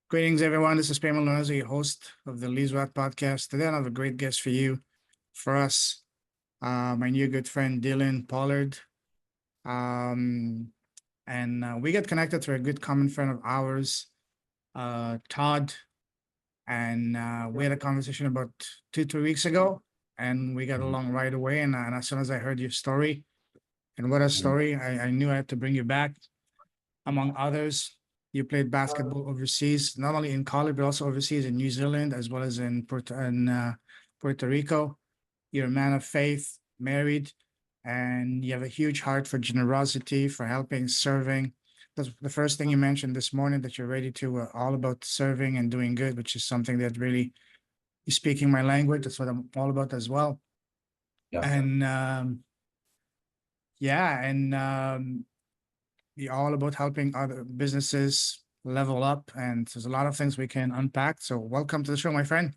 Greetings, everyone. This is Payman Lorenzo, your host of the Lee's Rat podcast. Today, I have a great guest for you, for us, my new good friend, Dillon Pollard. Um, and we get connected through a good common friend of ours, Todd. And we had a conversation about 2, 3 weeks ago, and we got along right away. And as soon as I heard your story, and what a story, I knew I had to bring you back. Among others, you played basketball overseas, not only in college, but also overseas in New Zealand, as well as in Puerto Rico. You're a man of faith, married, and you have a huge heart for generosity, for helping, serving. That's the first thing you mentioned this morning, that you're ready to all about serving and doing good, which is something that really is speaking my language. That's what I'm all about as well. Yeah. And yeah, and you're all about helping other businesses level up, and there's a lot of things we can unpack. So welcome to the show, my friend.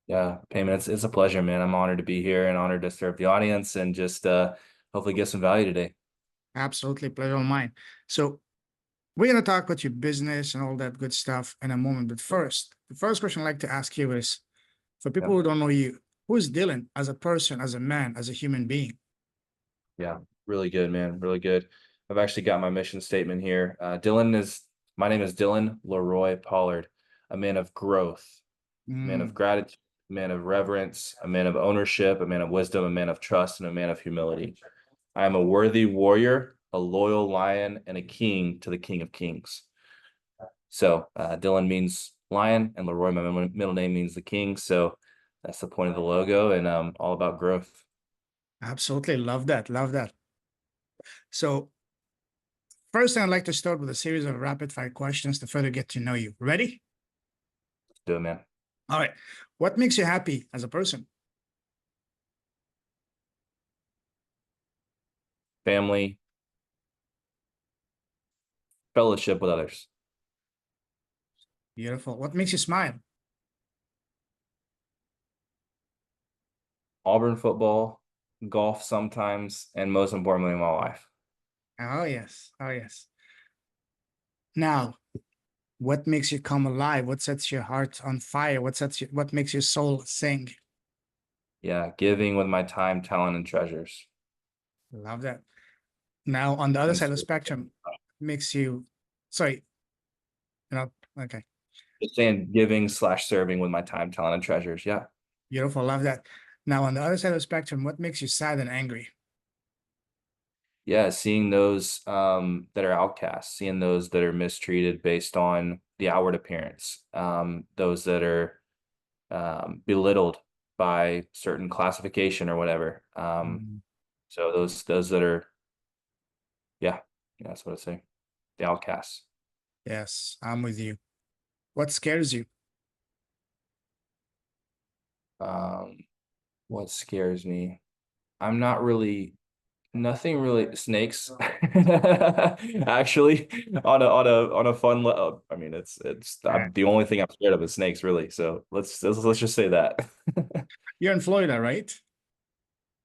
Yeah, Payman, it's a pleasure, man. I'm honored to be here and honored to serve the audience and just hopefully get some value today. Absolutely, pleasure of mine. So we're going to talk about your business and all that good stuff in a moment. But first, the first question I'd like to ask you is, for people who don't know you, who is Dillon as a person, as a man, as a human being? Yeah, really good, man. Really good. I've actually got my mission statement here. My name is Dillon LeRoy Pollard, a man of growth, a man of gratitude, a man of reverence, a man of ownership, a man of wisdom, a man of trust, and a man of humility. I am a worthy warrior, a loyal lion, and a king to the King of Kings. So Dillon means lion, and LeRoy, my middle name, means the king. So that's the point of the logo, and all about growth. Absolutely. Love that. Love that. So first thing, I'd like to start with a series of rapid fire questions to further get to know you. Ready? Let's do it, man. All right. What makes you happy as a person? Family, fellowship with others. Beautiful. What makes you smile? Auburn football, golf sometimes, and most importantly, my wife. Oh, yes. Oh, yes. Now, what makes you come alive? What sets your heart on fire? What makes your soul sing? Yeah, giving with my time, talent, and treasures. Love that. Now, on the other side of the spectrum, makes you, sorry, okay. Just saying giving/serving with my time, talent, and treasures. Yeah. Beautiful. Love that. Now, on the other side of the spectrum, what makes you sad and angry? Yeah, seeing those that are outcasts, seeing those that are mistreated based on the outward appearance, those that are belittled by certain classification or whatever. So those that are, yeah, that's what I say, the outcasts. Yes, I'm with you. What scares you? What scares me? I'm not really Nothing really snakes. Actually, on a fun level. I mean, it's the only thing I'm scared of is snakes, really. So let's just say that. You're in Florida, right?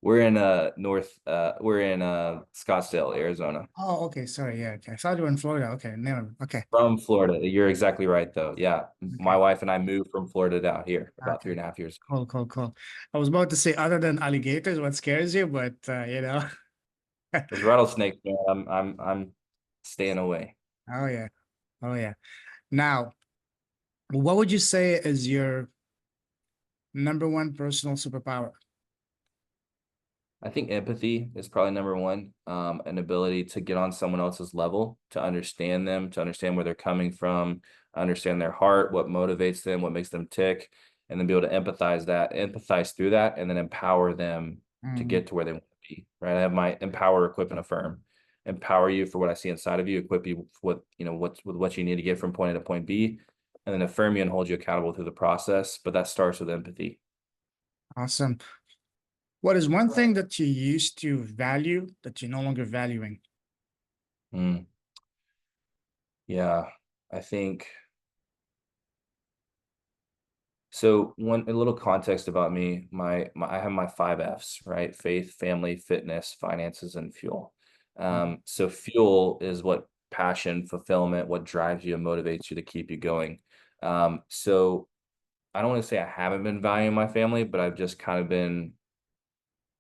We're in Scottsdale, Arizona. Oh, okay. Sorry. Yeah. Okay. I thought you were in Florida. Okay. Never. Okay. From Florida. You're exactly right, though. Yeah. My Okay. wife and I moved from Florida down here about Okay. 3.5 years ago. Cool. Cool. Cool. I was about to say other than alligators, what scares you, but There's rattlesnakes, man. I'm staying away. Oh yeah. Oh yeah. Now, what would you say is your number one personal superpower? I think empathy is probably number one. An ability to get on someone else's level, to understand them, to understand where they're coming from, understand their heart, what motivates them, what makes them tick, and then be able to empathize through that, and then empower them to get to where they want to be. Right. I have my empower, equip, and affirm. Empower you for what I see inside of you, equip you with what you need to get from point A to point B, and then affirm you and hold you accountable through the process. But that starts with empathy. Awesome. What is one thing that you used to value that you're no longer valuing? Yeah, I think so. A little context about me, I have my 5 Fs, right? Faith, family, fitness, finances, and fuel. So fuel is what passion, fulfillment, what drives you and motivates you to keep you going. So I don't want to say I haven't been valuing my family, but I've just kind of been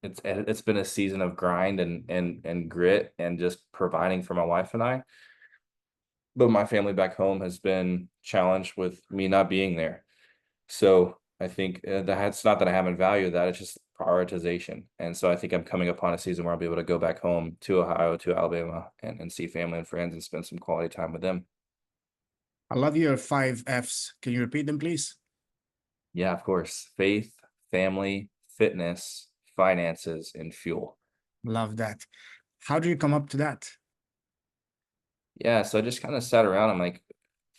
it's been a season of grind and grit and just providing for my wife and I. But my family back home has been challenged with me not being there. So I think that's not that I haven't valued that, it's just prioritization. And so I think I'm coming upon a season where I'll be able to go back home to Ohio, to Alabama, and see family and friends and spend some quality time with them. I love your 5 Fs. Can you repeat them, please? Yeah, of course. Faith, family, fitness, finances, and fuel. Love that. How do you come up to that? Yeah, so I just kind of sat around. I'm like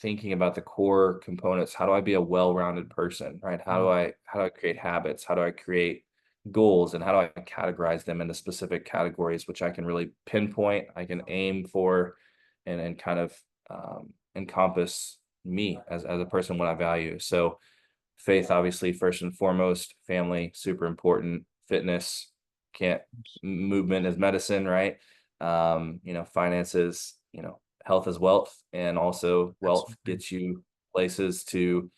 thinking about the core components. How do I be a well-rounded person, right? How do I create habits? How do I create goals? And how do I categorize them into specific categories, which I can really pinpoint, I can aim for, and kind of encompass me as a person, what I value. So faith, obviously, first and foremost, family, super important, fitness, can't movement is medicine, right? Finances, health is wealth, and also wealth Absolutely. gets you places to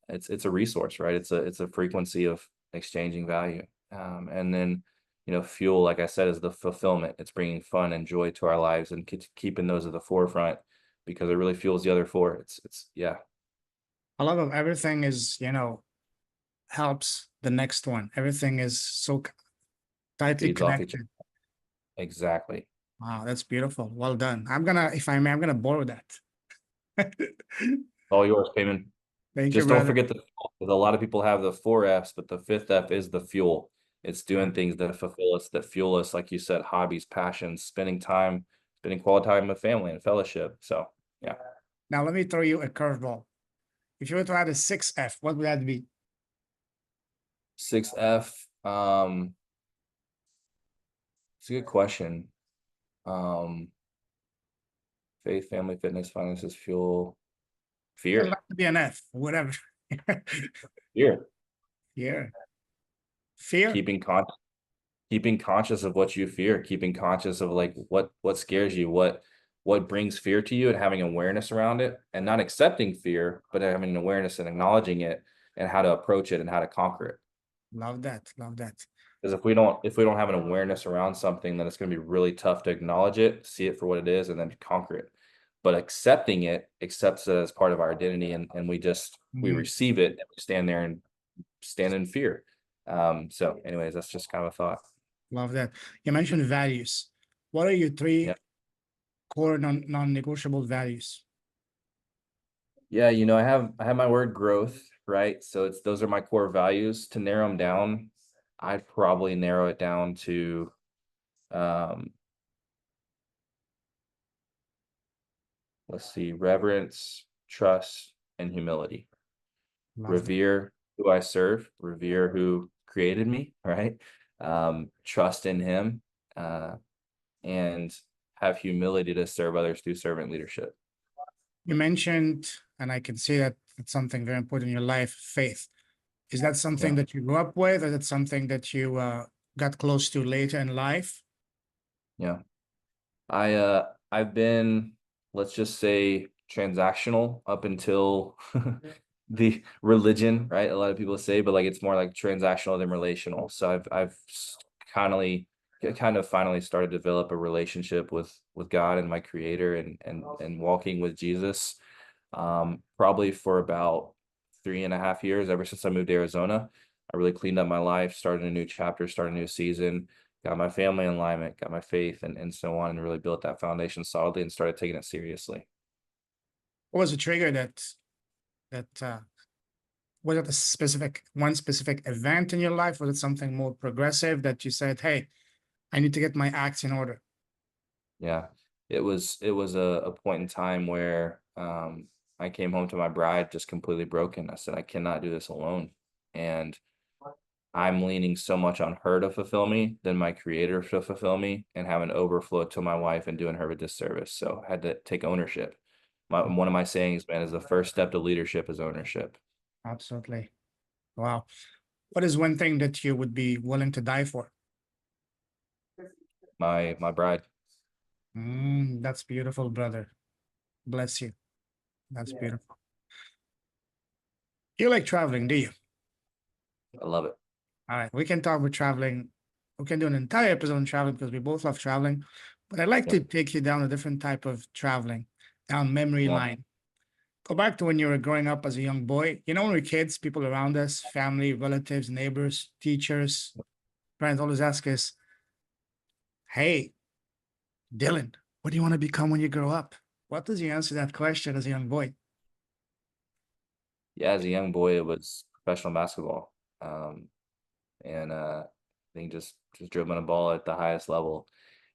it's a resource, right? It's a frequency of exchanging value. And then fuel, like I said, is the fulfillment. It's bringing fun and joy to our lives and keeping those at the forefront because it really fuels the other four. It's yeah. A lot of everything is, helps the next one. Everything is so tightly Feeds off each other. connected. Exactly. Wow, that's beautiful. Well done. If I may, I'm gonna borrow that. All yours, Payman. Thank you, Just don't brother. forget the fuel, 'cause a lot of people have the 4 Fs, but the fifth F is the fuel. It's Yeah. doing things that fulfill us, that fuel us, like you said, hobbies, passions, spending quality time with family and fellowship. So yeah. Now let me throw you a curveball. If you were to add a 6 F, what would that be? 6 F. It's a good question. Um, faith, family, fitness, finances, fuel, It doesn't fear. have to be an F, whatever. Fear. Yeah. Fear. Keeping conscious keeping conscious of what you fear, keeping conscious of like what scares you, what brings fear to you, and having awareness around it, and not accepting fear, but having an awareness and acknowledging it and how to approach it and how to conquer it. Love that. Love that. Because if we don't have an awareness around something, then it's going to be really tough to acknowledge it, see it for what it is, and then conquer it. But accepting it accepts it as part of our identity, and we Mhm. receive it and we stand there and stand in fear. So anyways, that's just kind of a thought. Love that. You mentioned values. What are your Yeah. 3 core non-negotiable values? Yeah, I have my word growth, right? So it's those are my core values. To narrow them down, I'd probably narrow it down to um let's see, reverence, trust, and humility. Love that. Revere who I serve, revere who created me, right? Trust in him, uh, and have humility to serve others through servant leadership. You mentioned, and I can see that it's something very important in your life, faith. Is that something Yeah. that you grew up with, or is it something that you got close to later in life? Yeah. I've been, let's just say, transactional up until the religion, right? A lot of people say, but like it's more like transactional than relational. So I've kind of finally started to develop a relationship with God and my creator and walking with Jesus. Probably for about 3.5 years, ever since I moved to Arizona. I really cleaned up my life, started a new chapter, started a new season, got my family in alignment, got my faith and so on, and really built that foundation solidly and started taking it seriously. What was the trigger that was it a one specific event in your life? Was it something more progressive that you said, "Hey, I need to get my acts in order"? Yeah. It was a point in time where I came home to my bride just completely broken. I said, I cannot do this alone. And I'm leaning so much on her to fulfill me than my creator to fulfill me and have an overflow to my wife and doing her a disservice. So I had to take ownership. One of my sayings, man, is the first step to leadership is ownership. Absolutely. Wow. What is one thing that you would be willing to die for? My bride. That's beautiful, brother. Bless you. That's Yeah. beautiful. You like traveling, do you? I love it. All right, we can talk about traveling. We can do an entire episode on traveling because we both love traveling. But I'd like to Yep. take you down a different type of traveling, down memory Yeah. line. Go back to when you were growing up as a young boy. You know, when we were kids, people around us, family, relatives, neighbors, teachers, parents always ask us, "Hey, Dillon, what do you want to become when you grow up?" What does you answer that question as a young boy? Yeah, as a young boy, it was professional basketball. And I think just dribbling a ball at the highest level.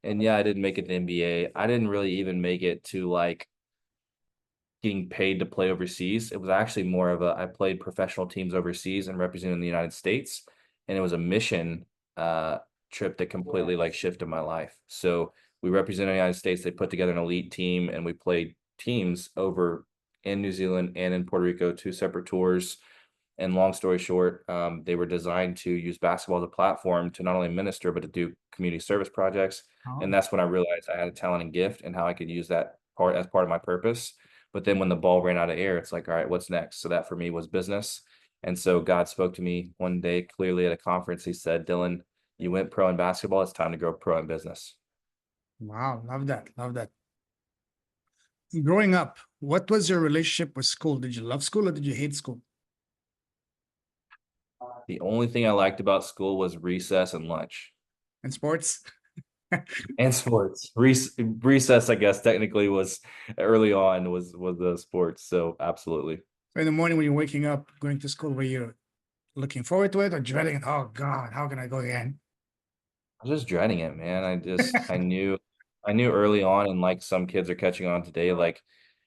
And yeah, I didn't make it to NBA. I didn't really even make it to like getting paid to play overseas. It was actually more of a I played professional teams overseas and representing the United States, and it was a mission uh trip that completely like shifted my life. So we represented the United States. They put together an elite team and we played teams over in New Zealand and in Puerto Rico, two separate tours. And long story short, they were designed to use basketball as a platform to not only minister, but to do community service projects. And Oh, that's when I realized I had a talent and gift and how I could use that part as part of my purpose. But then when the ball ran out of air, it's like, all right, what's next? So that for me was business. And so God spoke to me one day clearly at a conference. He said, Dillon, you went pro in basketball. It's time to go pro in business. wow, love that, love that. Growing up, what was your relationship with school? Did you love school or did you hate school The only thing I liked about school was recess and lunch. and sports? And sports. Recess, I guess, technically was early on was the sports. So absolutely. So in the morning when you're waking up, going to school, were you looking forward to it or dreading it? Oh God, how can I go again? I was just dreading it, man. I knew early on, and like some kids are catching on today, like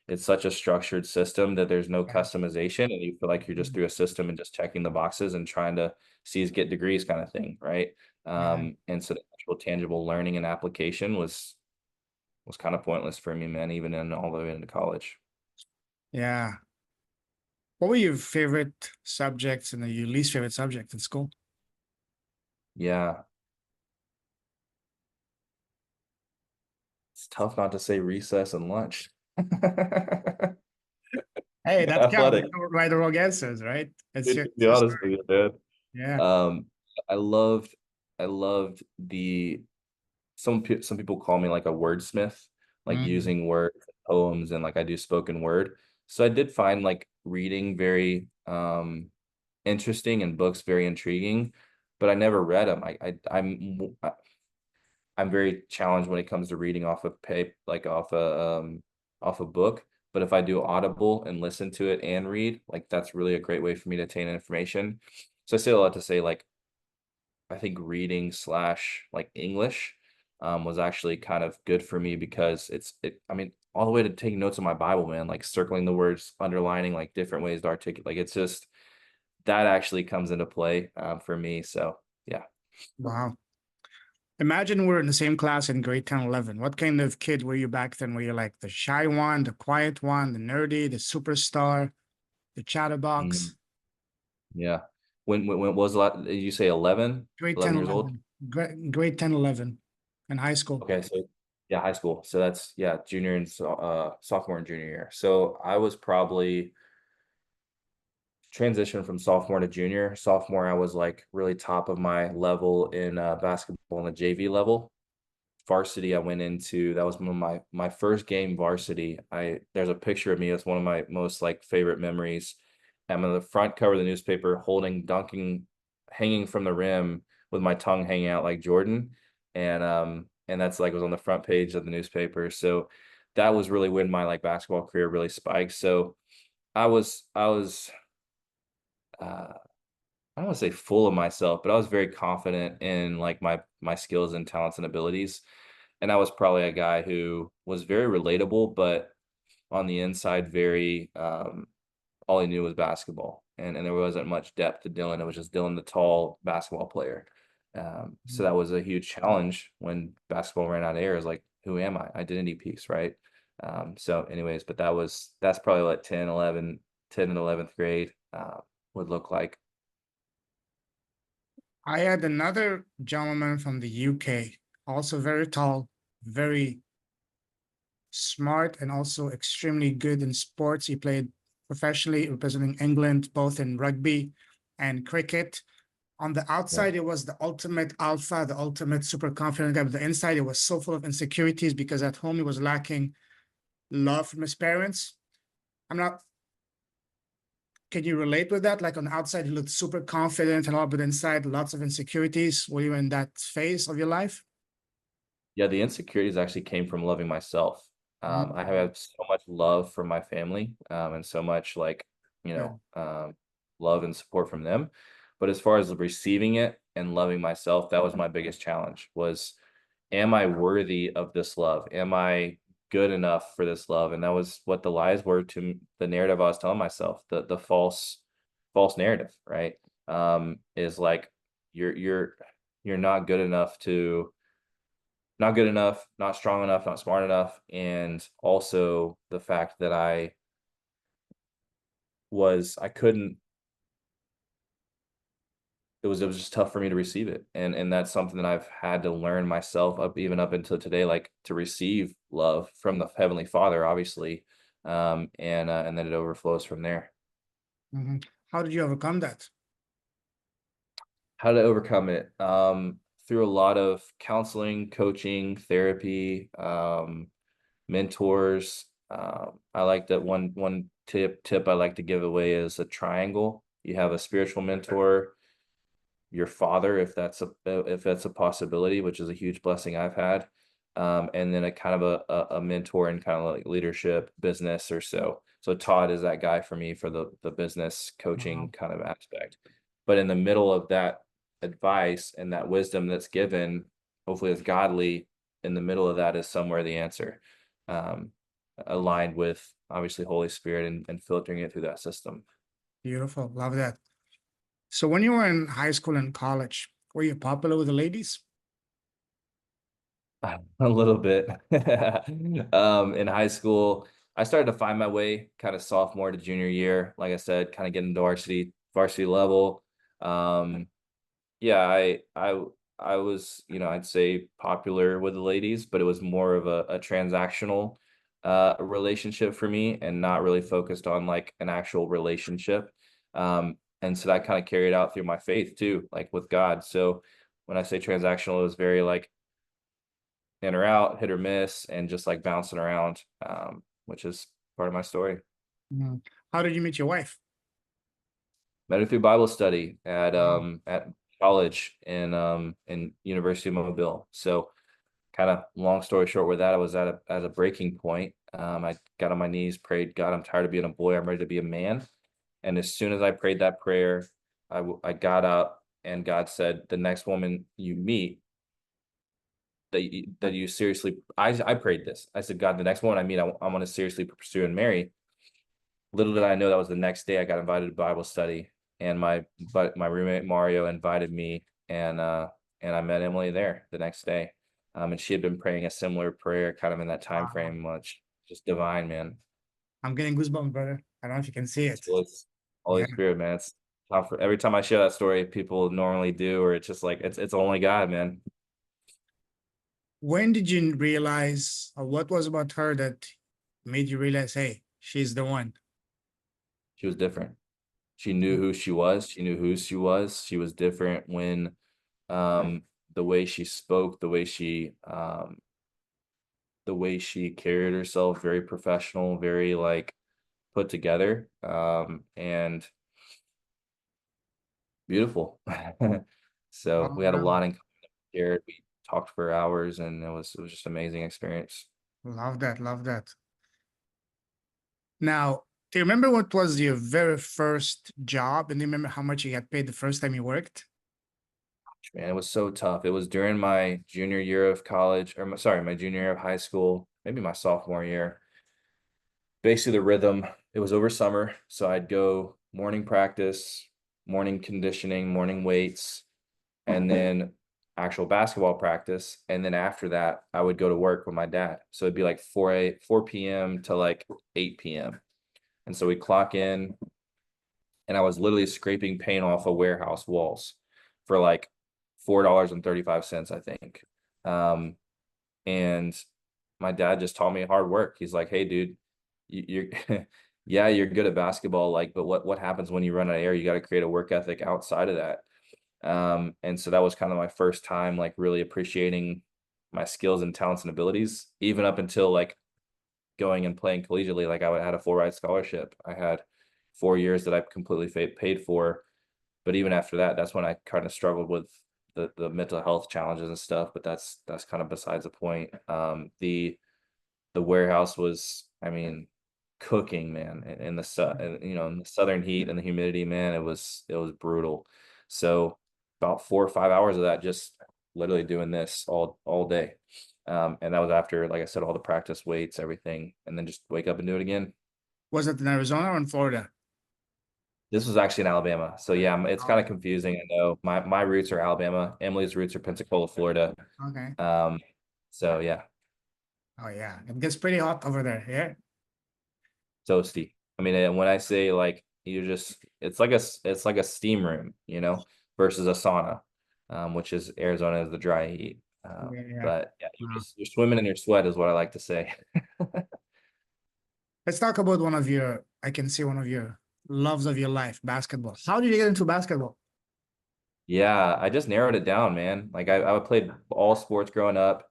it's such a structured system that there's no Yeah. customization, and you feel like you're just through a system and just checking the boxes and trying to C's get degrees kind of thing, right? Yeah. And so the actual tangible learning and application was kind of pointless for me, man, even in all the way into college. Yeah. What were your favorite subjects and your least favorite subject in school? Yeah, it's tough not to say recess and lunch. Hey, that counts. Athletic, There's no right or wrong answers, right? to It's be your honest story. with you, man. Yeah. Um, I loved the some people call me like a wordsmith, like Mm, using words, poems, and like I do spoken word. So I did find like reading very interesting and books very intriguing, but I never read them. I'm very challenged when it comes to reading off of paper, like off a book. But if I do Audible and listen to it and read, like that's really a great way for me to attain information. So I say a lot to say like I think reading slash like English was actually kind of good for me because I mean all the way to taking notes on my Bible, man, like circling the words, underlining like different ways to articulate. Like it's just that actually comes into play for me. So yeah. wow. Imagine we're in the same class in grade 10, 11. What kind of kid were you back then? Were you like the shy one, the quiet one, the nerdy, the superstar, the Mm, chatterbox? yeah. When was a lot? Did you say 11? Grade 10, 11 years old? 11. Grade 10, 11 in high school. Okay, so yeah, high school. So that's yeah, junior and sophomore and junior year. So I was probably transition from sophomore to junior. Sophomore, I was like really top of my level in basketball on the JV level. Varsity, I went into that was one of my first game varsity. There's a picture of me. It's one of my most like favorite memories. I'm on the front cover of the newspaper, holding, dunking, hanging from the rim with my tongue hanging out like Jordan, and that's like was on the front page of the newspaper. So that was really when my like basketball career really spiked. So I was uh I don't want to say full of myself, but I was very confident in like my skills and talents and abilities. And I was probably a guy who was very relatable, but on the inside, very all he knew was basketball. And there wasn't much depth to Dillon. It was just Dillon, the tall basketball player. So that was a huge challenge when basketball ran out of air. Is like, who am I? Identity piece, right? So anyways, but that's probably what 10 and 11th grade would look like. I had another gentleman from the UK, also very tall, very smart, and also extremely good in sports. He played professionally, representing England, both in rugby and cricket. On the Yeah. outside, it was the ultimate alpha, the ultimate super confident guy. But the inside, it was so full of insecurities because at home he was lacking love from his parents. I'm not. Can you relate with that? Like on the outside, he looked super confident and all, but inside, lots of insecurities. Were you in that phase of your life? Yeah, the insecurities actually came from loving myself. I Mm, have so much love for my family, and so much like, you good. know, love and support from them. But as far as receiving it and loving myself, that was my biggest challenge was, am I worthy of this love? Am I good enough for this love? And that was what the lies were to the narrative I was telling myself, the false narrative, right? Is like you're you're not good enough to not good enough, not strong enough, not smart enough, and also the fact that I couldn't it was just tough for me to receive it. And that's something that I've had to learn myself up even up until today, like to receive love from the Heavenly Father, obviously. And then it overflows from there. Mhm. How did you overcome that? How to overcome it? Through a lot of counseling, coaching, therapy, mentors. I like that one tip I like to give away is a triangle. You have a spiritual mentor, your father, if that's a possibility, which is a huge blessing I've had. And then a kind of a mentor in kind of like leadership, business or so. So Todd is that guy for me for the business coaching Wow. kind of aspect. But in the middle of that advice and that wisdom that's given, hopefully it's godly, in the middle of that is somewhere the answer. Um, Aligned with obviously Holy Spirit and filtering it through that system. Beautiful. Love that. So when you were in high school and college, were you popular with the ladies? A little bit. In high school, I started to find my way kind of sophomore to junior year. Like I said, kind of getting to varsity level. Um, yeah, I was, I'd say popular with the ladies, but it was more of a transactional relationship for me and not really focused on like an actual relationship. And so that kind of carried out through my faith too, like with God. So when I say transactional, it was very like in or out, hit or miss, and just like bouncing around, which is part of my story. Mhm. How did you meet your wife? Met her through Bible study Wow. at college in University of Mobile. So kind of long story short with that, I was at a breaking point. I got on my knees, prayed, God, I'm tired of being a boy. I'm ready to be a man. And as soon as I prayed that prayer, I got up and God said, the next woman you meet that you seriously, I prayed this. I said, God, the next woman I meet, I want to seriously pursue and marry. Little did I know that was the next day I got invited to Bible study, and my roommate Mario invited me, and I met Emily there the next day. And she had been praying a similar prayer kind of in that time Wow. frame, which just divine, man. I'm getting goosebumps, brother. I don't know if you can see it. So it's Yeah. Holy Spirit, man. It's tough every time I share that story, people normally do, or it's just like it's only God, man. When did you realize, or what was about her that made you realize, hey, she's the one? She was different. She knew who she was. She knew who she was. She was different when the way she spoke, the way she carried herself, very professional, very like put together, and beautiful. So Oh, we had a wow. lot in common. We talked for hours, and it was just amazing experience. Love that. Love that. Now, do you remember what was your very first job? And do you remember how much you got paid the first time you worked? Man, it was so tough. It was during my junior year of college, or my junior year of high school, maybe my sophomore year. Basically, the rhythm, it was over summer, so I'd go morning practice, morning conditioning, morning weights, and then actual basketball practice. And then after that, I would go to work with my dad. So it'd be like 4 p.m. to like 8 p.m. And so we clock in, and I was literally scraping paint off of warehouse walls for like $4.35, I think. And my dad just taught me hard work. He's like, hey, dude, you're yeah, you're good at basketball, like, but what happens when you run out of air? You got to create a work ethic outside of that. And so that was kind of my first time like really appreciating my skills and talents and abilities, even up until like going and playing collegiately. Like I had a full ride scholarship. I had 4 years that I completely paid for. But even after that, that's when I kind of struggled with the mental health challenges and stuff. But that's kind of besides the point. The warehouse was, I mean, cooking, man, in the in the southern heat and the humidity, man, it was brutal. So about 4 or 5 hours of that, just literally doing this all day. And that was after, like I said, all the practice weights, everything, and then just wake up and do it again. Was it in Arizona or in Florida? This was actually in Alabama. So yeah, it's kind of Okay. confusing. I know my roots are Alabama. Emily's roots are Pensacola, Florida. Okay. Um, so yeah, Oh yeah, it gets pretty hot over there. Yeah. toasty. I mean, and when I say like you just, it's like a steam room, versus a sauna, which is Arizona is the dry heat. Yeah. Yeah. But yeah, Wow. you're swimming in your sweat is what I like to say. Let's talk about I can see one of your loves of your life, basketball. How did you get into basketball? Yeah, I just narrowed it down, man. Like I played all sports growing up,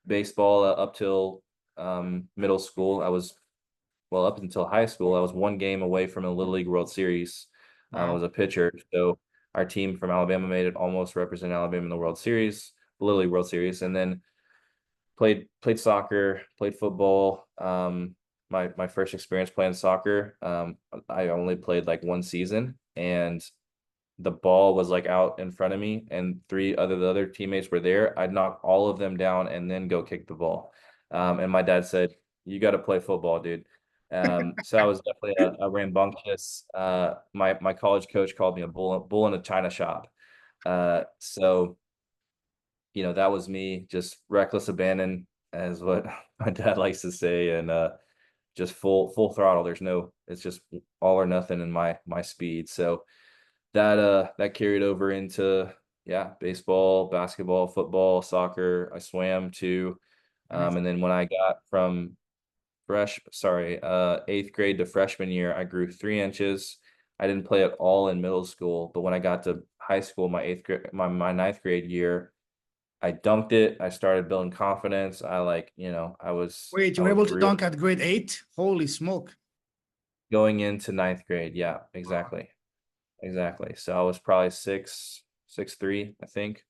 baseball up till middle school. Up until high school, I was one game away from a Little League World Series. I Wow. was a pitcher, so our team from Alabama made it almost represent Alabama in the World Series, Little League World Series, and then played soccer, played football. My first experience playing soccer, I only played like one season, and the ball was like out in front of me and the other teammates were there, I'd knock all of them down and then go kick the ball. And my dad said, you got to play football, dude. So I was definitely a rambunctious, my college coach called me a bull in a china shop. So, that was me, just reckless abandon as what my dad likes to say. And, just full throttle. It's just all or nothing in my speed. So, that carried over into, yeah, baseball, basketball, football, soccer. I swam too. Nice. And then when I got from 8th grade to freshman year, I grew 3 inches. I didn't play at all in middle school, but when I got to high school, my ninth grade year, I dunked it. I started building confidence. Wait, I you were was able to real dunk at grade 8? Holy smoke. going into ninth grade. Yeah, Wow. exactly. Exactly. So I was probably 6'3", I think.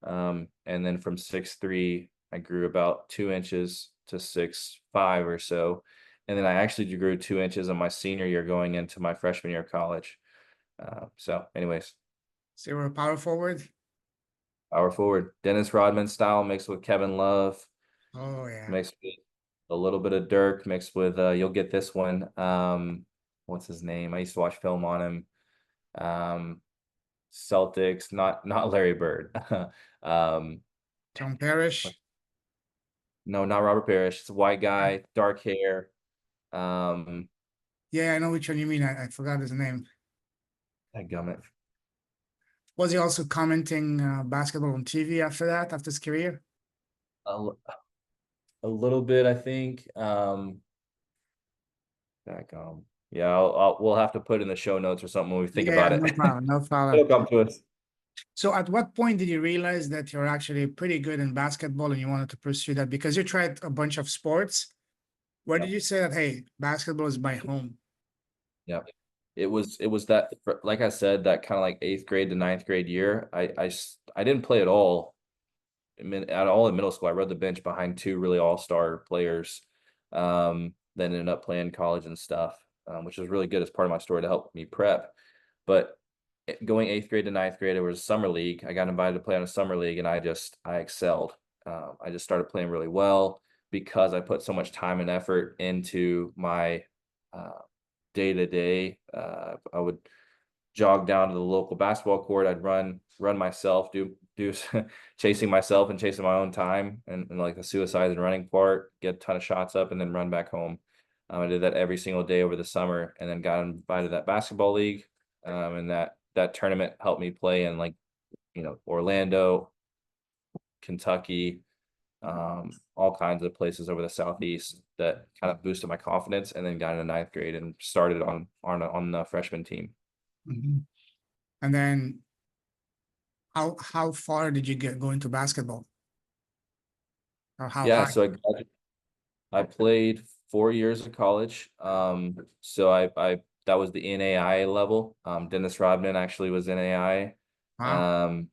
And then from 6'3", I grew about 2 inches to 6'5" or so. And then I actually grew 2 inches in my senior year going into my freshman year of college. So anyways, So you were a power forward? power forward, Dennis Rodman style mixed with Kevin Love, Oh yeah. mixed with a little bit of Dirk, mixed with, you'll get this one. What's his name? I used to watch film on him. Um, Celtics, not Larry Bird. um, Tom Parrish. no, not Robert Parrish. It's a white guy, dark hair. Um, Yeah, I know which one you mean. I forgot his name. Gummit. Was he also commenting basketball on TV after that, after his career? A, l- a little bit, I think. Back, yeah, we'll have to put in the show notes or something when we think Yeah, about it. no problem, no problem. It'll come to us. So at what point did you realize that you're actually pretty good in basketball and you wanted to pursue that? Because you tried a bunch of sports. Where did Yep. you say that, hey, basketball is my home? Yep. It was that, like I said, that kind of like 8th grade to ninth grade year. I didn't play at all. At all in middle school. I rode the bench behind two really all-star players. Then ended up playing college and stuff, which was really good as part of my story to help me prep. But going 8th grade to ninth grade, it was a summer league. I got invited to play on a summer league, and I excelled. I just started playing really well because I put so much time and effort into my day to day. I would jog down to the local basketball court. I'd run myself, do chasing myself and chasing my own time, and like the suicide and running part, get a ton of shots up, and then run back home. I did that every single day over the summer, and then got invited to that basketball league. And that tournament helped me play in, like, Orlando, Kentucky, all kinds of places over the Southeast that kind of boosted my confidence, and then got into ninth grade and started on the freshman team. Mhm. And then how far did you go into basketball? Or how Yeah, high? so I played 4 years of college. So I that was the NAIA level. Dennis Rodman actually was NAIA. Wow.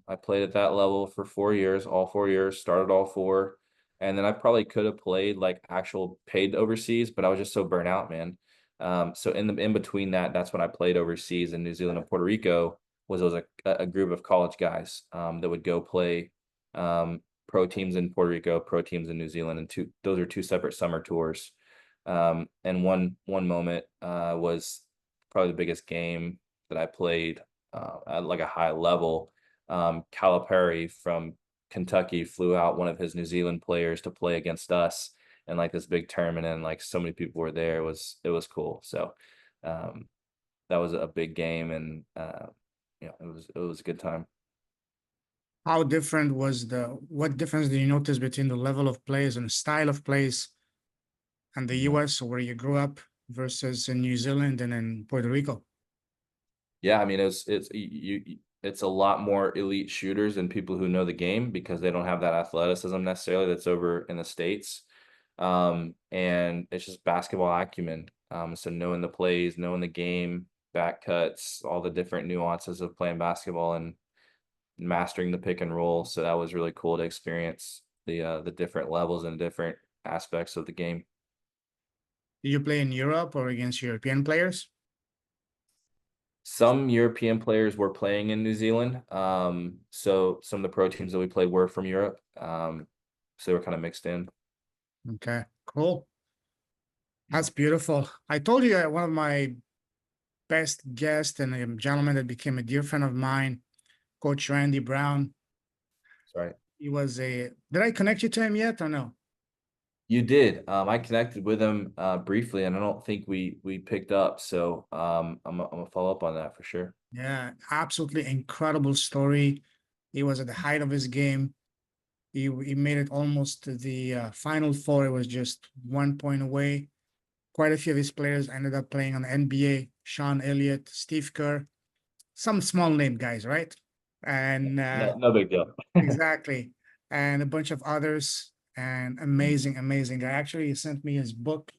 I played at that level for 4 years, all 4 years, started all four. And then I probably could have played like actual paid overseas, but I was just so burnt out, man. So in between that, that's when I played overseas in New Zealand and Puerto Rico. Was a group of college guys that would go play pro teams in Puerto Rico, pro teams in New Zealand, and those are two separate summer tours. And one moment was probably the biggest game that I played at like a high level. Calipari from Kentucky flew out one of his New Zealand players to play against us in like this big tournament, and like so many people were there. It was cool. So um, that was a big game, and it was a good time. How different was what difference did you notice between the level of plays and the style of plays and the Mhm. US where you grew up versus in New Zealand and in Puerto Rico? Yeah, I mean, it's a lot more elite shooters and people who know the game because they don't have that athleticism necessarily that's over in the States. And it's just basketball acumen. So knowing the plays, knowing the game, back cuts, all the different nuances of playing basketball and mastering the pick and roll. So that was really cool to experience the different levels and different aspects of the game. Did you play in Europe or against European players? Some European players were playing in New Zealand. So some of the pro teams that we played were from Europe. So they were kind of mixed in. Okay, cool. Yeah, That's beautiful. I told you one of my best guests and a gentleman that became a dear friend of mine, Coach Randy Brown. that's right. Did I connect you to him yet or no? You did. I connected with him briefly, and I don't think we picked up. So I'm gonna follow up on that for sure. Yeah, absolutely incredible story. He was at the height of his game. He made it almost to the Final Four. It was just 1 point away. Quite a few of his players ended up playing on the NBA. Sean Elliott, Steve Kerr, some small name guys, right? And No big deal. exactly, and a bunch of others. And amazing, amazing guy. Actually, he sent me his book.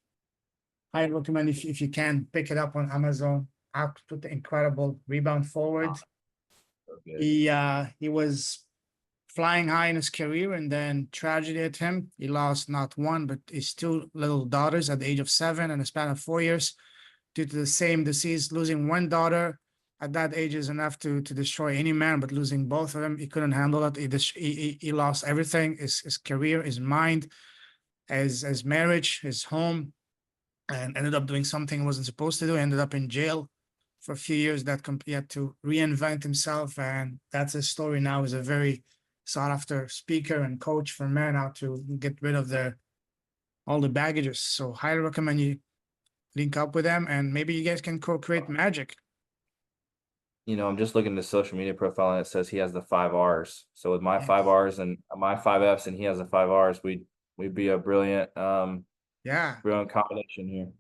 I recommend if you can pick it up on Amazon. Absolutely incredible rebound Ah, forward. so good. He was flying high in his career, and then tragedy hit him. He lost not one but his two little daughters at the age of 7 in a span of 4 years due to the same disease. Losing one daughter at that age is enough to destroy any man, but losing both of them, he couldn't handle it. He lost everything: his career, his mind, his marriage, his home, and ended up doing something he wasn't supposed to do. Ended up in jail for a few years. He had to reinvent himself, and that's his story now. Is a very sought after speaker and coach for men how to get rid of their all the baggages. So highly recommend you link up with them, and maybe you guys can co-create magic. I'm just looking at his social media profile, and it says he has the 5 R's. So with my five Yes. R's and my 5 F's, and he has the 5 R's, we'd be a Yeah. brilliant combination here.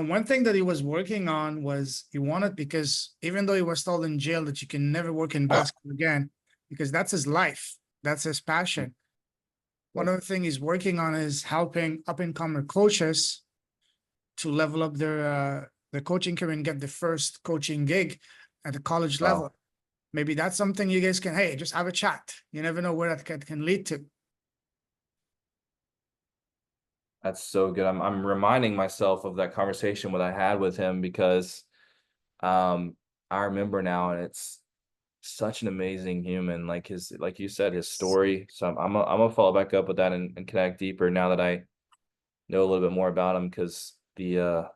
One thing that he was working on was he wanted, because even though he was told in jail that you can never work in basketball again, because that's his life, that's his passion. One of the things he's working on is helping up and comer coaches to level up their coaching career and get the first coaching gig at the college Wow. level. Maybe that's something you guys can, hey, just have a chat. You never know where that can lead to. That's so good. I'm reminding myself of that conversation what I had with him because um I remember now, and it's such an amazing human. Like you said, his story. So I'm gonna follow back up with that and connect deeper now that I know a little bit more about him, because you're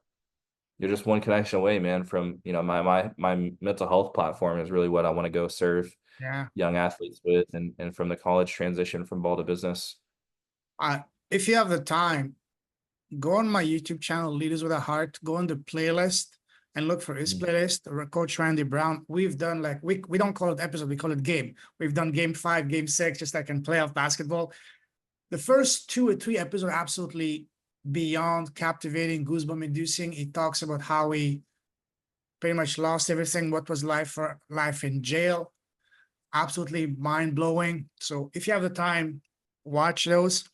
just one connection away, man, from my mental health platform is really what I want to go serve Yeah. young athletes with, and from the college transition from ball to business. If you have the time, go on my YouTube channel, Leaders with a Heart, go on the playlist and look for his Mhm. playlist, or Coach Randy Brown. We've done like we don't call it episode, we call it game. We've done game 5, game 6, just like in playoff basketball. The first 2 or 3 episodes are absolutely beyond captivating, goosebump inducing. He talks about how he pretty much lost everything, what was life in jail. Absolutely mind blowing. So if you have the time, watch those.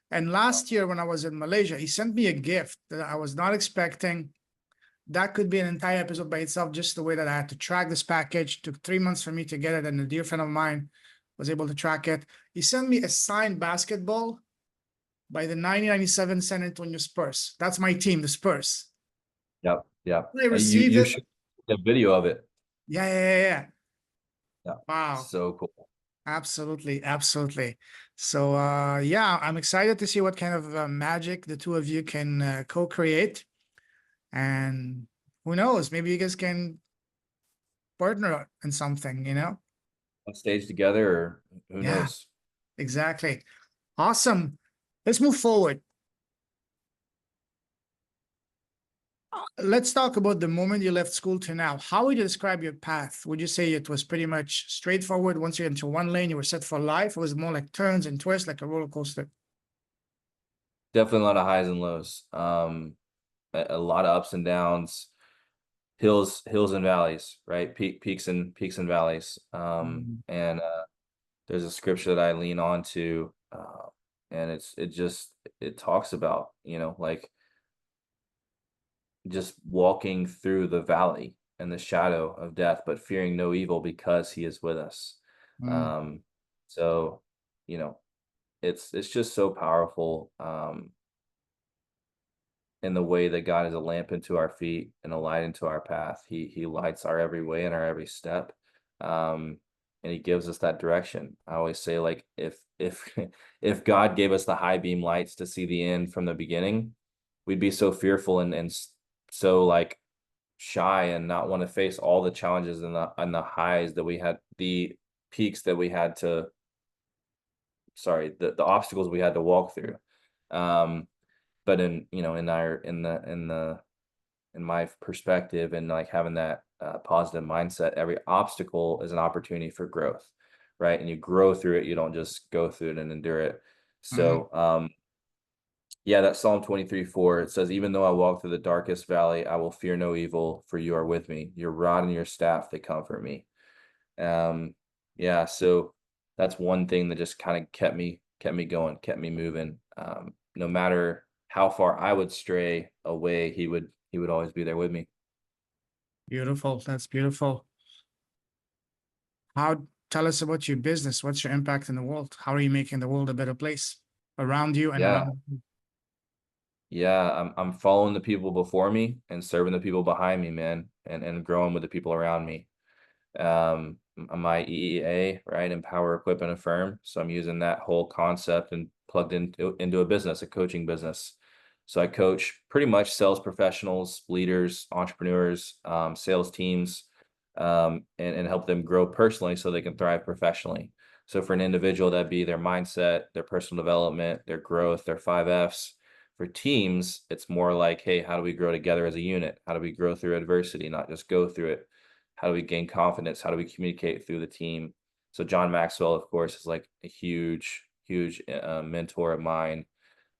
And last year when I was in Malaysia, he sent me a gift that I was not expecting. That could be an entire episode by itself, just the way that I had to track this package. It took 3 months for me to get it, and a dear friend of mine was able to track it. He sent me a signed basketball by the 1997 San Antonio Spurs. That's my team, the Spurs. Yep. Yep. I You received you it. should a video of it. Yeah. Yeah. Wow. So cool. Absolutely. So yeah, I'm excited to see what kind of magic the two of you can co-create. And who knows, maybe you guys can partner in something, you know? On stage together, or who Yeah, knows? exactly. Awesome. Let's move forward. Let's talk about the moment you left school to now. How would you describe your path? Would you say it was pretty much straightforward? Once you're into one lane, you were set for life? Or was it more like turns and twists, like a roller coaster? Definitely a lot of highs and lows. A lot of ups and downs, hills and valleys, right? Peaks and valleys. Mm, And there's a scripture that I lean on to, and it talks about, like just walking through the valley and the shadow of death, but fearing no evil because he is with us. mm, Um, so, you know, it's just so powerful. In the way that God is a lamp into our feet and a light into our path. He lights our every way and our every step. Um, and he gives us that direction. I always say, like, if if God gave us the high beam lights to see the end from the beginning, we'd be so fearful and so like shy and not want to face all the challenges and the highs that we had, the peaks that we had to, sorry, the obstacles we had to walk through. Um, but in my perspective, and like having that positive mindset, every obstacle is an opportunity for growth, right? And you grow through it. You don't just go through it and endure it. mm. So yeah, that Psalm 23:4, it says, even though I walk through the darkest valley, I will fear no evil, for you are with me. Your rod and your staff, they comfort me. um yeah, so that's one thing that just kind of kept me going, kept me moving. No matter how far I would stray away, he would always be there with me. Beautiful. That's beautiful. How Tell us about your business. What's your impact in the world? How are you making the world a better place around you and Yeah, around you? yeah, I'm following the people before me and serving the people behind me, man, and growing with the people around me. My EEA, right? Empower, equip, and affirm. So I'm using that whole concept and plugged into a business, a coaching business. So I coach pretty much sales professionals, leaders, entrepreneurs, sales teams, and help them grow personally so they can thrive professionally. So for an individual, that'd be their mindset, their personal development, their growth, their 5 Fs. For teams, it's more like, hey, how do we grow together as a unit? How do we grow through adversity, not just go through it? How do we gain confidence? How do we communicate through the team? So John Maxwell, of course, is like a huge mentor of mine.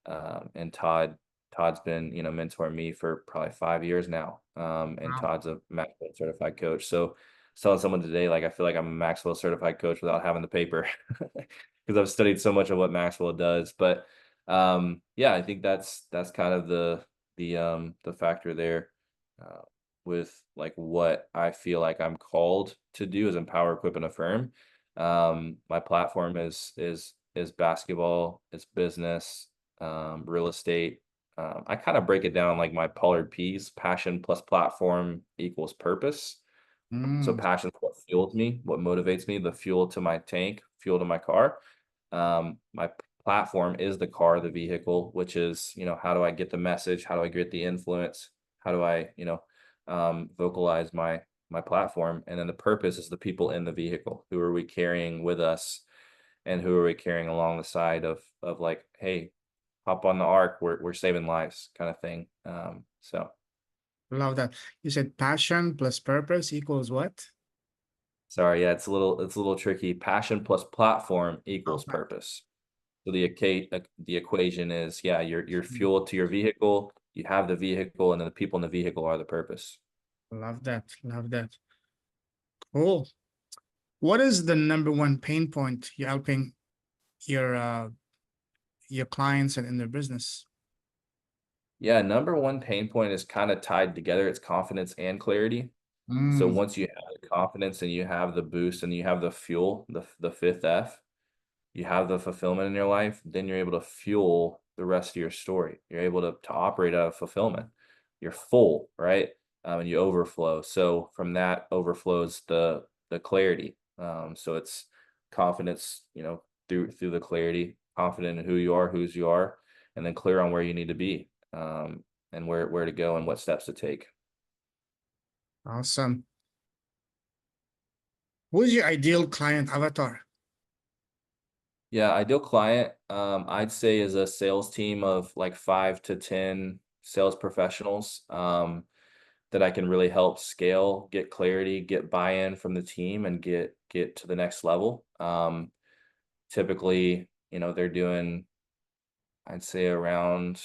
And Todd's been, mentoring me for probably 5 years now. And Wow. Todd's a Maxwell certified coach. So I was telling someone today, like, I feel like I'm a Maxwell certified coach without having the paper because I've studied so much of what Maxwell does. But yeah, I think that's kind of the factor there. Uh, with like what I feel like I'm called to do is empower, equip, and affirm. My platform is basketball, it's business, real estate. I kind of break it down like my Pollard P's: passion plus platform equals purpose. So Mm, passion is what fuels me, what motivates me, the fuel to my tank, fuel to my car. My platform is the car, the vehicle, which is, how do I get the message? How do I get the influence? How do I, vocalize my platform? And then the purpose is the people in the vehicle. Who are we carrying with us, and who are we carrying along the side of like, hey, hop on the ark, we're saving lives, kind of thing. So Love that. You said passion plus purpose equals what? Sorry, yeah, it's a little tricky. Passion plus platform equals Okay. purpose. So the equation is, yeah, your Mm, fuel to your vehicle, you have the vehicle, and then the people in the vehicle are the purpose. love that. Love that. Cool. What is the number one pain point you're helping your your clients and in their business? Yeah, number one pain point is kind of tied together. It's confidence and clarity. So Mm, once you have the confidence and you have the boost and you have the fuel, the fifth F, you have the fulfillment in your life, then you're able to fuel the rest of your story. You're able to operate out of fulfillment. You're full, right? And you overflow. So from that overflows the clarity. So it's confidence, through the clarity, confident in who you are, whose you are, and then clear on where you need to be, and where to go and what steps to take. awesome. Who's your ideal client avatar? Yeah, ideal client, I'd say is a sales team of like 5 to 10 sales professionals, that I can really help scale, get clarity, get buy-in from the team, and get to the next level. Typically, they're doing, I'd say, around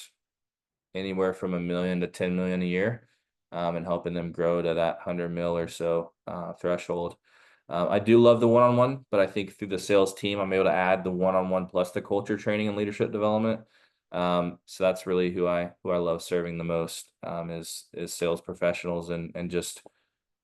anywhere from 1 million to 10 million a year, and helping them grow to that 100 mil or so threshold. I do love the one-on-one, but I think through the sales team, I'm able to add the one-on-one plus the culture training and leadership development. So that's really who I love serving the most, is sales professionals and just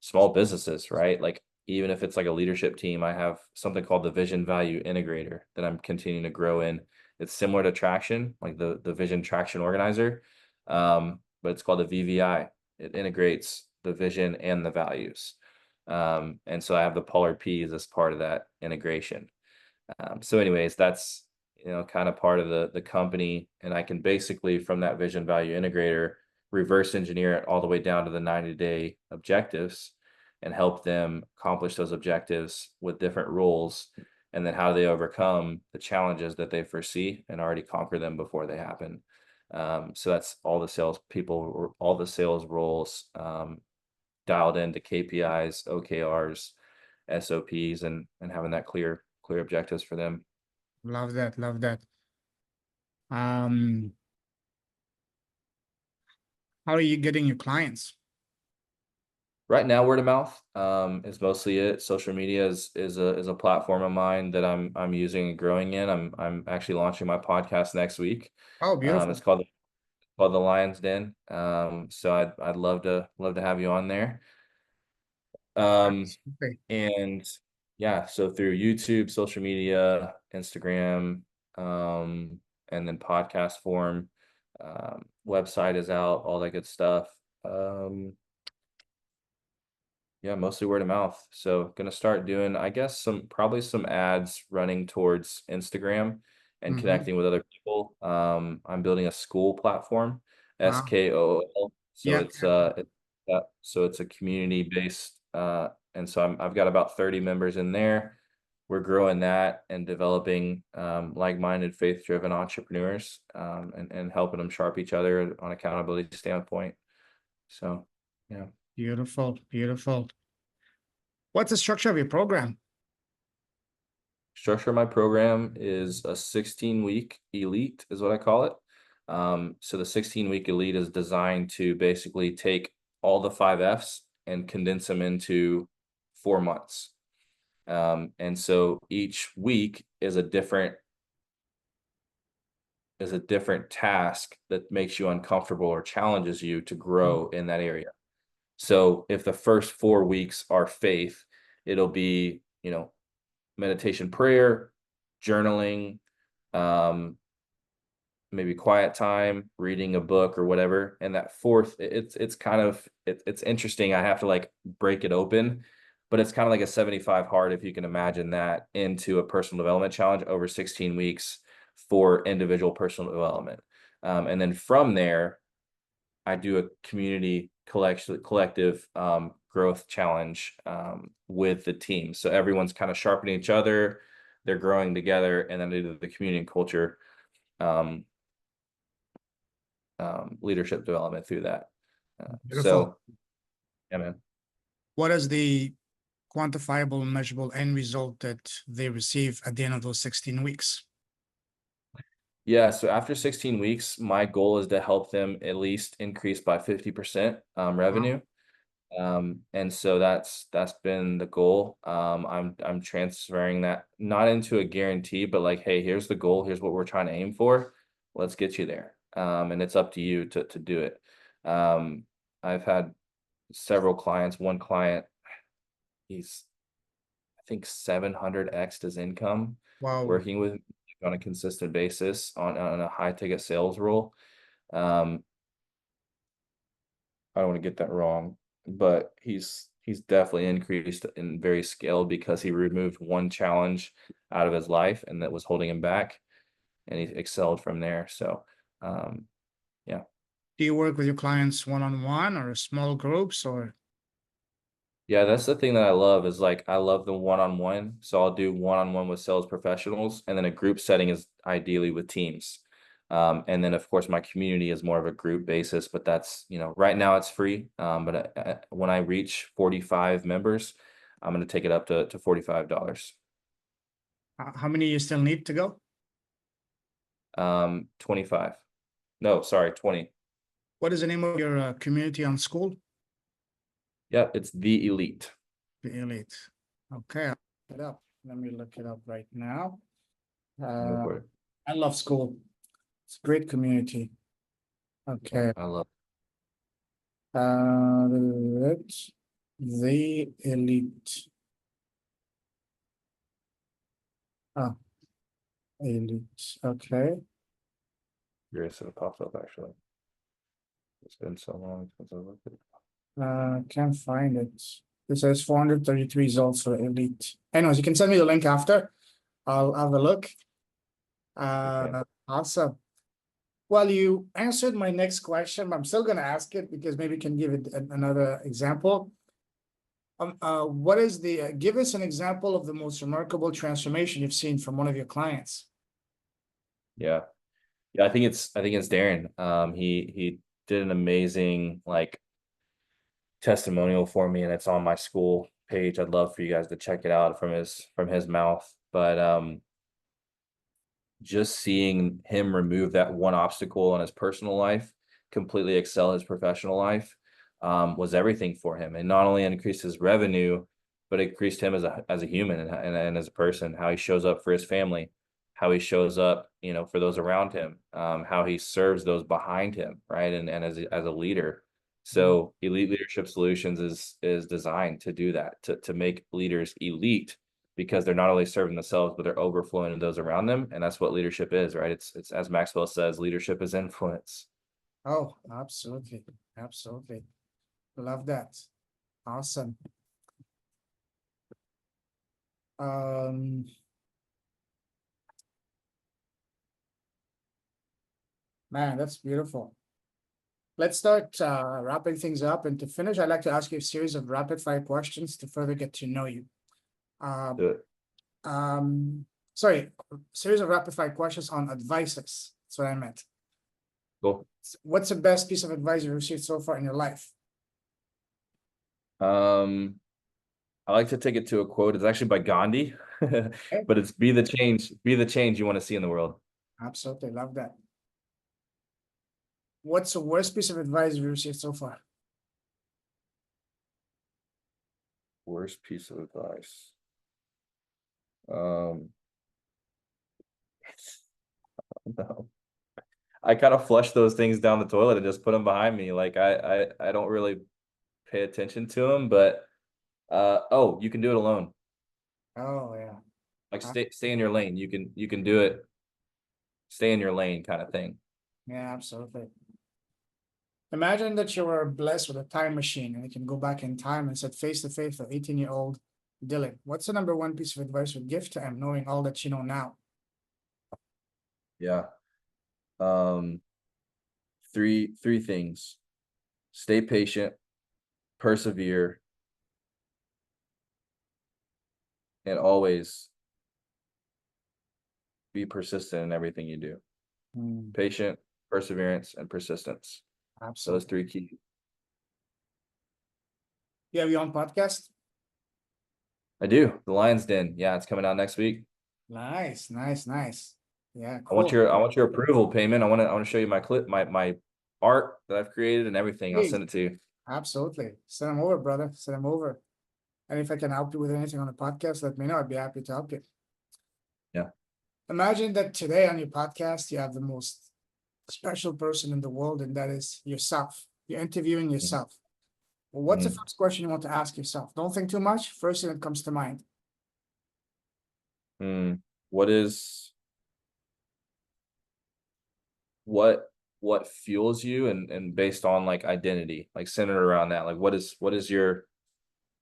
small businesses, right? Like even if it's like a leadership team, I have something called the vision value integrator that I'm continuing to grow in. It's similar to traction, like the vision traction organizer, but it's called the VVI. It integrates the vision and the values. And so I have the Pollard P's as part of that integration. So anyways, that's, kind of part of the company. And I can basically, from that vision value integrator, reverse engineer it all the way down to the 90-day objectives and help them accomplish those objectives with different rules. And then how do they overcome the challenges that they foresee and already conquer them before they happen. So that's all the sales people, all the sales roles, dialed into KPIs, OKRs, SOPs, and having that clear objectives for them. Love that. Love that. Um, how are you getting your clients? Right now, word of mouth, is mostly it. Social media is a platform of mine that I'm using and growing in. I'm actually launching my podcast next week. Oh, It's beautiful. called the Lion's Den. So I'd love to have you on there. Um, Absolutely. and yeah, so through YouTube, social media, Instagram, and then podcast form, website is out, all that good stuff. Um, Yeah, mostly word of mouth. So gonna start doing, I guess, probably some ads running towards Instagram and Mm-hmm. connecting with other people. I'm building a school platform, Wow. SKOOL. So Yeah. so it's a community based, and so I've got about 30 members in there. We're growing that and developing, like-minded, faith-driven entrepreneurs, and helping them sharp each other on accountability standpoint. So yeah. Beautiful. Beautiful. What's the structure of your program? Structure of my program is a 16-week elite is what I call it. So the 16-week elite is designed to basically take all the 5 Fs and condense them into 4 months. And so each week is a different task that makes you uncomfortable or challenges you to grow in that area. So if the first 4 weeks are faith, it'll be, meditation, prayer, journaling, um, maybe quiet time, reading a book or whatever. And that fourth, it's kind of it's interesting. I have to like break it open, but it's kind of like a 75 hard, if you can imagine that, into a personal development challenge over 16 weeks for individual personal development. And then from there, I do a community collective growth challenge, with the team. So everyone's kind of sharpening each other, they're growing together, and then I do the community and culture, um, leadership development through that. Beautiful. So, yeah, man. What is the quantifiable, measurable end result that they receive at the end of those 16 weeks? Yeah, so after 16 weeks, my goal is to help them at least increase by 50% revenue. And so that's been the goal. I'm transferring that not into a guarantee, but like, hey, here's the goal, here's what we're trying to aim for. Let's get you there. And it's up to you to do it. I've had several clients. One client, he's I think 700x his income Wow. working with me on a consistent basis on a high ticket sales role. Um, I don't want to get that wrong, but he's definitely increased in very scale because he removed one challenge out of his life and that was holding him back, and he excelled from there. So, yeah. Do you work with your clients one-on-one or small groups or? Yeah, that's the thing that I love is like I love the one-on-one. So I'll do one-on-one with sales professionals, and then a group setting is ideally with teams. And then of course my community is more of a group basis, but that's, right now it's free. But when I reach 45 members, I'm going to take it up to $45. How many you still need to go? 25. No, sorry, 20. What is the name of your community on school? Yeah, it's the elite. The Elite. Okay, I'll look it up. Let me look it up right now. Go for it. I love school. It's a great community. Yeah, Okay. I love Let's the Elite. Oh, Elite. Okay. curious if it pops up actually. It's been so long since I looked at it. Can't find it. It says 433 results for Elite. Anyways, you can send me the link after. I'll have a look. Okay. Awesome. Well, you answered my next question, but I'm still gonna ask it because maybe you can give it another example. What is give us an example of the most remarkable transformation you've seen from one of your clients? Yeah. Yeah, I think it's Darren. He did an amazing like testimonial for me, and it's on my school page. I'd love for you guys to check it out from his mouth. But just seeing him remove that one obstacle in his personal life, completely excel his professional life, was everything for him. And not only increased his revenue, but it increased him as a human and as a person, how he shows up for his family, how he shows up, for those around him, how he serves those behind him, right? And as a leader. So Elite Leadership Solutions is designed to do that, to make leaders elite because they're not only serving themselves, but they're overflowing to those around them. And that's what leadership is, right? It's as Maxwell says, leadership is influence. Oh, absolutely. Absolutely. Love that. Awesome. Man, that's beautiful. Let's start wrapping things up. And to finish, I'd like to ask you a series of rapid fire questions to further get to know you. Do it. Sorry, series of rapid fire questions on advices. That's what I meant. Cool. What's the best piece of advice you've received so far in your life? I like to take it to a quote. It's actually by Gandhi, but it's be the change you want to see in the world. Absolutely. Love that. What's the worst piece of advice you've received so far? Worst piece of advice. No. I kind of flush those things down the toilet and just put them behind me. Like I don't really pay attention to them, but oh, you can do it alone. Oh, yeah. Like stay in your lane. You can do it. Stay in your lane kind of thing. Yeah, absolutely. Imagine that you were blessed with a time machine and you can go back in time and sit face to face with 18-year-old Dillon. What's the number one piece of advice you'd give to him, knowing all that you know now? Yeah. Three things. Stay patient, persevere, and always be persistent in everything you do. Hmm, Patient, perseverance, and persistence. Those absolutely. three key. You have your own podcast? I do. The Lion's Den. Yeah, it's coming out next week. Nice, nice, nice. Yeah, I want cool. your approval payment. I want to show you my clip, my art that I've created and everything. I'll Please, send it to you. absolutely. Send them over, brother. Send them over. And if I can help you with anything on the podcast, let me know. I'd be happy to help you. Yeah. Imagine that today on your podcast, you have the most special person in the world, and that is yourself. You're interviewing yourself. Well, what's the Mhm. first question you want to ask yourself? Don't think too much. First thing that comes to mind. What is what fuels you and based on like identity, like centered around that, like what is your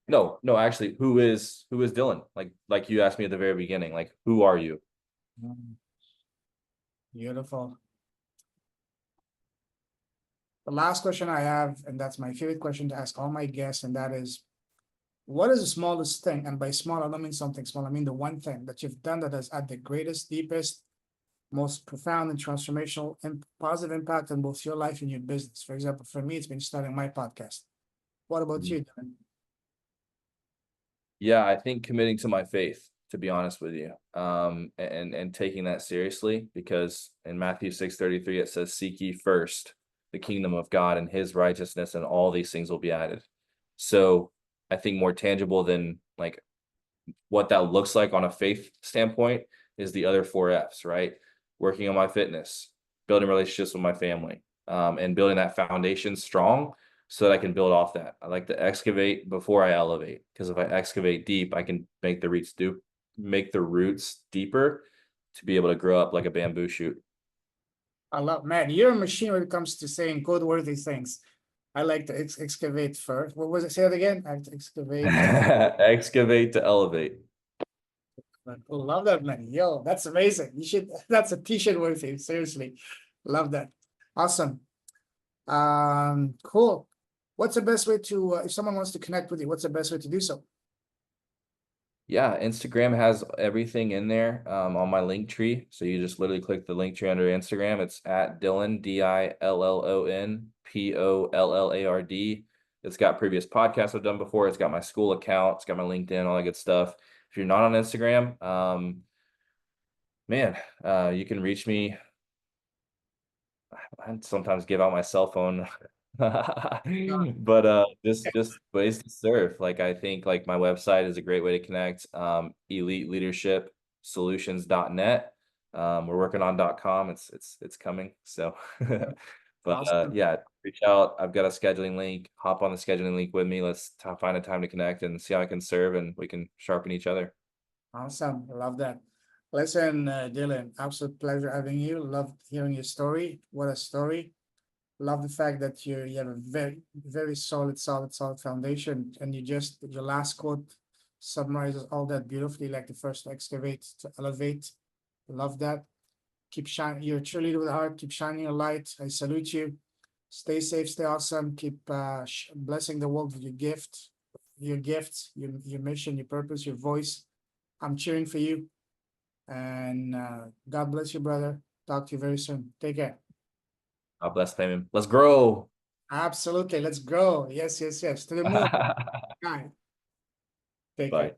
no actually who is Dillon, like you asked me at the very beginning, like who are you? Mm, Beautiful. The last question I have, and that's my favorite question to ask all my guests, and that is, what is the smallest thing? And by small, I don't mean something small. I mean the one thing that you've done that has had the greatest, deepest, most profound and transformational and positive impact on both your life and your business. For example, for me, it's been starting my podcast. What about you, Dylan? Yeah, I think committing to my faith, to be honest with you, and taking that seriously, because in Matthew 6:33 it says, "Seek ye first the kingdom of God and His righteousness, and all these things will be added." So I think more tangible than like what that looks like on a faith standpoint is the other four F's, right? Working on my fitness, building relationships with my family, and building that foundation strong so that I can build off that. I like to excavate before I elevate, because if I excavate deep, I can make the roots deeper to be able to grow up like a bamboo shoot. I love, man, you're a machine when it comes to saying code-worthy things. I like to excavate first. What was it? Say it again. I excavate. Excavate to elevate. I love that, man. Yo, that's amazing. You should, that's a t-shirt worthy. Seriously. Love that. Awesome. Cool. What's the best way to, if someone wants to connect with you, what's the best way to do so? Yeah, Instagram has everything in there on my link tree. So you just literally click the link tree under Instagram. It's at Dillon, Dillon Pollard. It's got previous podcasts I've done before. It's got my school account. It's got my LinkedIn, all that good stuff. If you're not on Instagram, man, you can reach me. I sometimes give out my cell phone. But just ways to serve. Like I think like my website is a great way to connect. Elite Leadership Solutions.net. We're working on .com. It's coming. So but Awesome. yeah, reach out. I've got a scheduling link. Hop on the scheduling link with me. Let's find a time to connect and see how I can serve, and we can sharpen each other. Awesome. Love that. Listen, Dylan, absolute pleasure having you. Loved hearing your story. What a story. Love the fact that you have a very, very solid foundation. And your last quote summarizes all that beautifully, like the first excavate to elevate. Love that. Keep shining. You're a cheerleader with a heart. Keep shining your light. I salute you. Stay safe, stay awesome. Keep blessing the world with your gifts, your mission, your purpose, your voice. I'm cheering for you. And God bless you, brother. Talk to you very soon. Take care. God bless, Payman. Let's grow. Absolutely. Let's go. Yes, yes, yes. To the moon. All right. Take care. Bye.